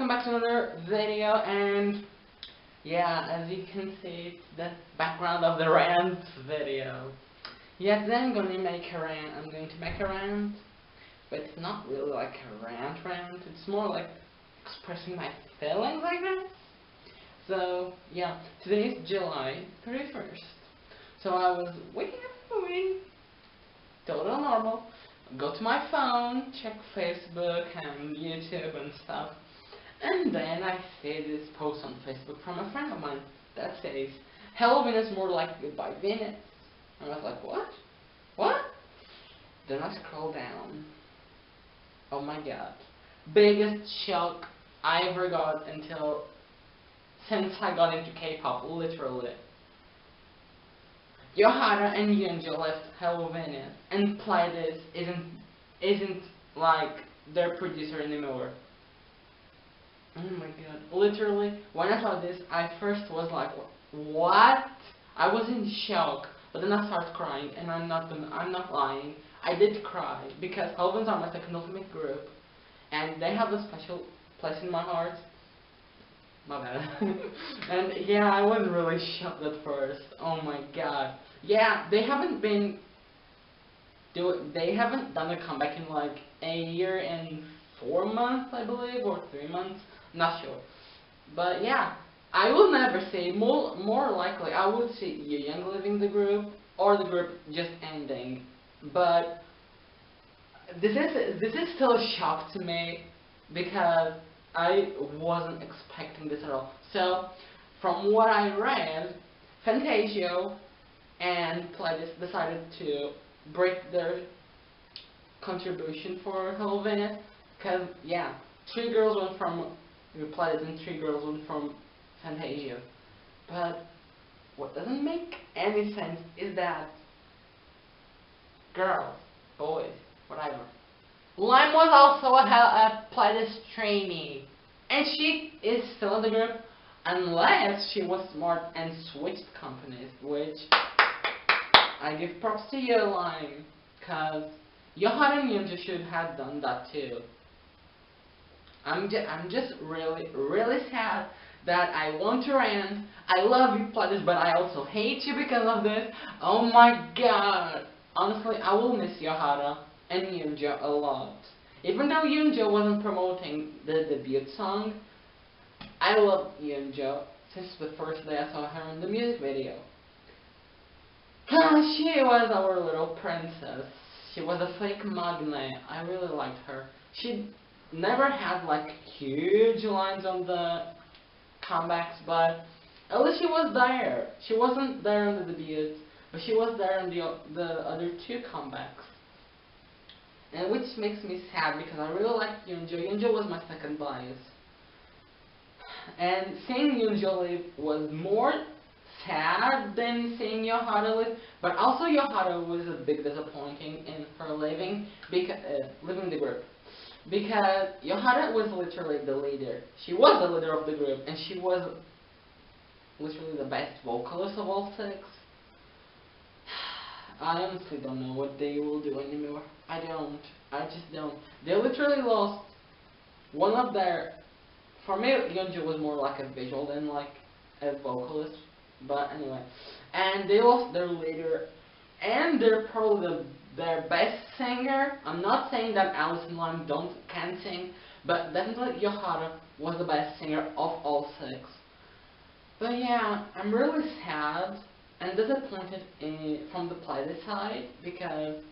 welcome back to another video, and yeah, as you can see, it's the background of the rant video. Yeah, today I'm going to make a rant, but it's not really like a rant, it's more like expressing my feelings, I guess. So, yeah, today is July 31st, so I was waking up in the morning, total normal, go to my phone, check Facebook and YouTube and stuff, and then I see this post on Facebook from a friend of mine that says, "Hello Venus, more like goodbye Venus." I was like, what? What? Then I scroll down. Oh my god. Biggest shock I ever got since I got into K-pop, literally. YooAra and Yoonjo left HelloVenus, and Pledis isn't like their producer anymore. Oh my god! Literally, when I saw this, I first was like, "What?" I was in shock, but then I started crying, and I'm not lying. I did cry because HelloVenus are my second ultimate group, and they have a special place in my heart. My bad. And yeah, I was really shocked at first. Oh my god. Yeah, they haven't done a comeback in like a year and 4 months, I believe, or 3 months. Not sure. But yeah, I will never say, more likely I would see Yooyoung leaving the group or the group just ending. But this is still a shock to me because I wasn't expecting this at all. So, from what I read, Fantasio and Pledis decided to break their contribution for HelloVenus, because, yeah, 3 girls went from Pledis and 3 girls went from Fantasio. But what doesn't make any sense is that girls, boys, whatever, Lime was also a Pledis trainee, and she is still in the group unless she was smart and switched companies, which I give props to you, Lime, because YooAra and Yoonjo should have done that too. I'm just really sad that I want to rant. I love you, Pledis, but I also hate you because of this. Oh my god. Honestly, I will miss YooAra and Yoonjo a lot. Even though Yoonjo wasn't promoting the debut song, I love Yoonjo since the first day I saw her in the music video. She was our little princess. She was a fake magnet. I really liked her. She never had like huge lines on the comebacks, but at least she was there. She wasn't there on the debut, but she was there on the other 2 comebacks. And which makes me sad because I really liked Yoonjo. Yoonjo was my second bias. And seeing Yoonjo leave was more sad than seeing YooAra leave, but also YooAra was a big disappointing in her leaving the group. Because YooAra was literally the leader. She was the leader of the group, and she was literally the best vocalist of all 6. I honestly don't know what they will do anymore. I just don't. They literally lost one of their... For me, Yoonjo was more like a visual than like a vocalist. But anyway. And they lost their leader. And they're probably their best singer. I'm not saying that Alice and Lime can't sing. But definitely YooAra was the best singer of all 6. But yeah, I'm really sad and disappointed from the Pledis side, because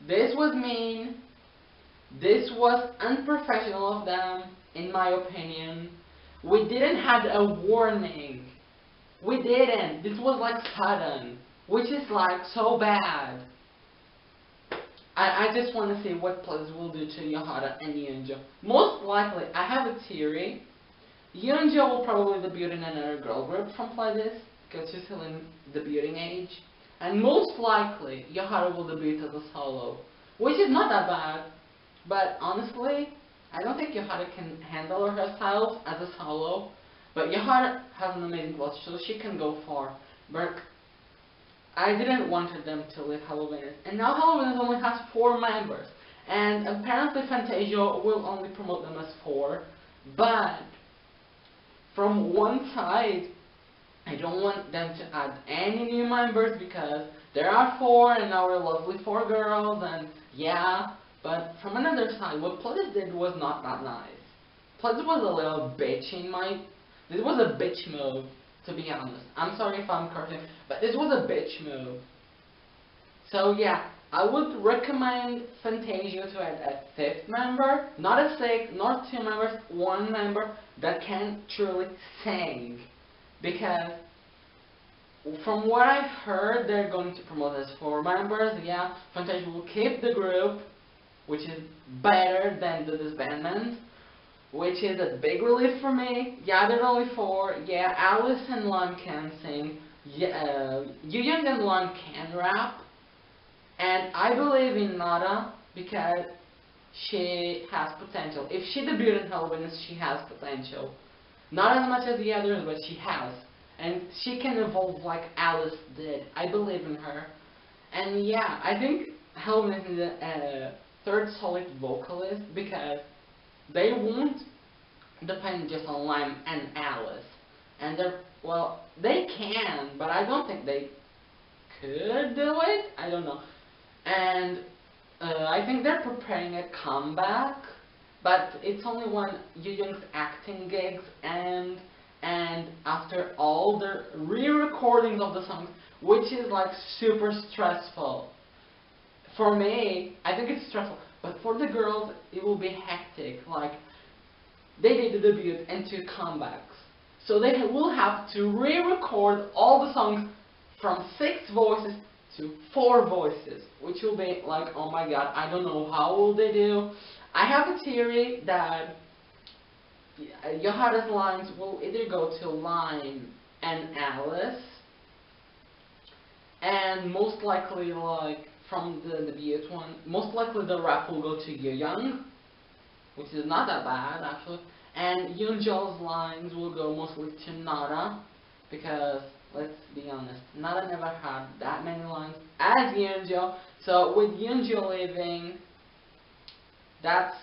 this was mean, this was unprofessional of them, in my opinion. We didn't have a warning. We didn't. This was like sudden, which is like so bad. I just want to see what Pledis will do to YooAra and Yoonjo. Most likely, I have a theory. Yoonjo will probably debut in another girl group from Pledis, because she's still in debuting age, and most likely YooAra will debut as a solo, which is not that bad, but honestly, I don't think YooAra can handle herself as a solo, but YooAra has an amazing voice, so she can go far, but I didn't want them to leave HelloVenus, and now HelloVenus only has 4 members, and apparently Fantasio will only promote them as 4, But from one side, I don't want them to add any new members because there are 4 and our lovely 4 girls, and yeah. But from another side, what Pledis did was not that nice. Pledis was a little bitch in my... This was a bitch move, to be honest. I'm sorry if I'm cursing, but this was a bitch move. So yeah, I would recommend Fantasia to add a 5th member, not a 6th, not 2 members, 1 member that can truly sing. Because from what I've heard, they're going to promote as 4 members. Yeah, Fantasia will keep the group, which is better than the disbandment, which is a big relief for me. Yeah, there's only 4. Yeah, Alice and Lon can sing. Yeah, Yooyoung and Lon can rap. And I believe in Nara because she has potential. If she debuted in HelloVenus, she has potential. Not as much as the others, but she has. And she can evolve like Alice did. I believe in her. And yeah, I think HelloVenus is a 3rd solid vocalist because they won't depend just on Lime and Alice. And they're, well, they can, but I don't think they could do it. I don't know. And I think they're preparing a comeback, but it's only when Yooyoung's acting gigs and after all the re-recordings of the songs, which is like super stressful. For me, I think it's stressful, but for the girls, it will be hectic. Like, they did the debut and 2 comebacks. So they will have to re-record all the songs from 6 voices to 4 voices, which will be like, oh my god, I don't know how will they do. I have a theory that YooAra's lines will either go to Lime and Alice, and most likely, like, from the debut one, most likely the rap will go to Yooyoung, which is not that bad actually, and Yoon-jo's lines will go mostly to Nara, because let's be honest, Nara never had that many lines as Yoon-jo, so with Yoon-jo leaving, that's,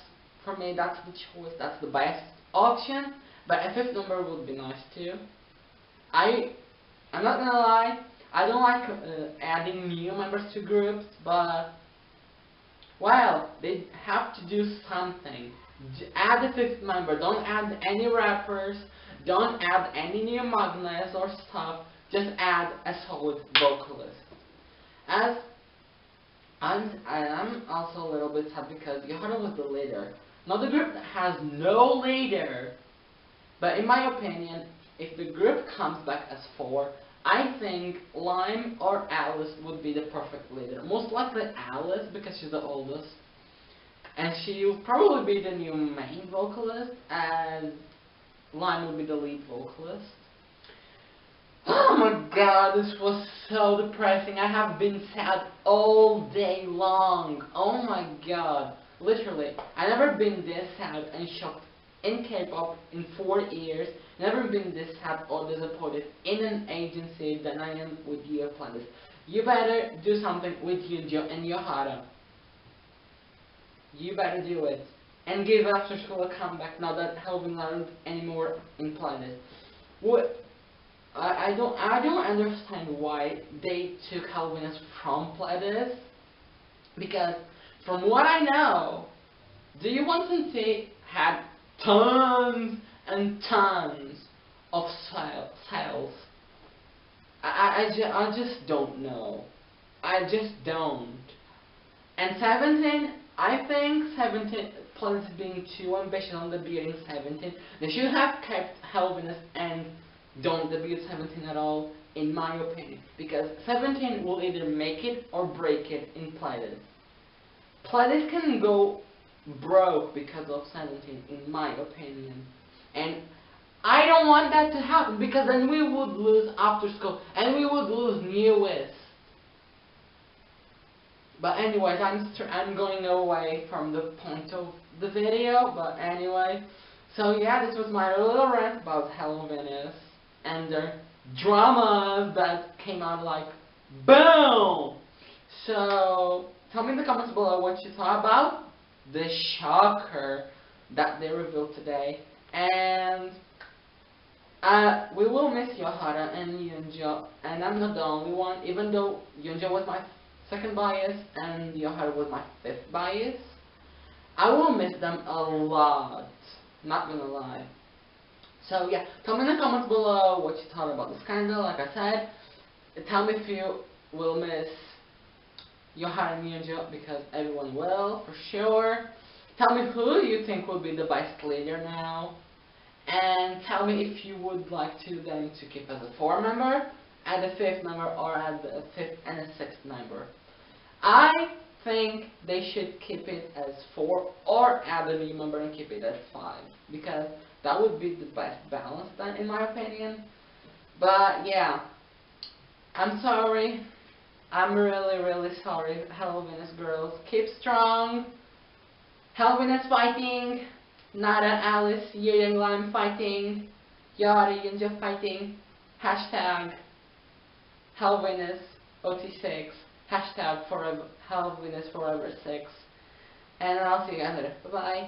for me, that's the choice, that's the best option, but a 5th member would be nice too. I'm not gonna lie, I don't like adding new members to groups, but, well, they have to do something. Add a 5th member, don't add any rappers, don't add any new magnets or stuff, just add a solid vocalist. As I am also a little bit sad because YooAra was the leader. Now the group has no leader, but in my opinion, if the group comes back as 4, I think Lime or Alice would be the perfect leader. Most likely Alice because she's the oldest, and she will probably be the new main vocalist, as Lime will be the lead vocalist. Oh my god, this was so depressing. I have been sad all day long. Oh my god. Literally, I've never been this sad and shocked in K-pop in 4 years. Never been this sad or disappointed in an agency than I am with your Pledis. You better do something with Yoon-jo and YooAra. You better do it. And give After School a comeback now that HelloVenus aren't anymore in Pledis. What? I don't understand why they took HelloVenus from Pledis, because from what I know, Do You Want to See had tons and tons of sales. I just don't know. I just don't. And 17, I think 17, Pledis being too ambitious on debuting 17, they should have kept HelloVenus and don't debut 17 at all, in my opinion. Because 17 will either make it or break it in Pledis. Pledis can go broke because of 17, in my opinion. And I don't want that to happen, because then we would lose After School and we would lose newest. But anyways, I'm going away from the point of the video. But anyway, so yeah, this was my little rant about HelloVenus and their dramas that came out like boom. So tell me in the comments below what you thought about the shocker that they revealed today. And we will miss YooAra and Yoonjo, and I'm not the only one, even though Yoonjo was my second bias and YooAra was my fifth bias. I will miss them a lot, not gonna lie. So yeah, tell me in the comments below what you thought about the scandal. Like I said, tell me if you will miss YooAra and Yoonjo, because everyone will, for sure. Tell me who you think will be the best leader now. And tell me if you would like them to keep as a 4 member, add a 5th member, or add a 5th and a 6th member. I think they should keep it as 4 or add a new member and keep it at 5, because that would be the best balance then, in my opinion. But yeah, I'm sorry. I'm really sorry, HelloVenus girls. Keep strong. HelloVenus fighting. Nara, Alice, Yooyoung Lime fighting. YooAra, Yoonjo fighting. Hashtag HelloVenus OT6. Hashtag forever, HelloVenus Forever 6. And I'll see you guys later. Bye bye.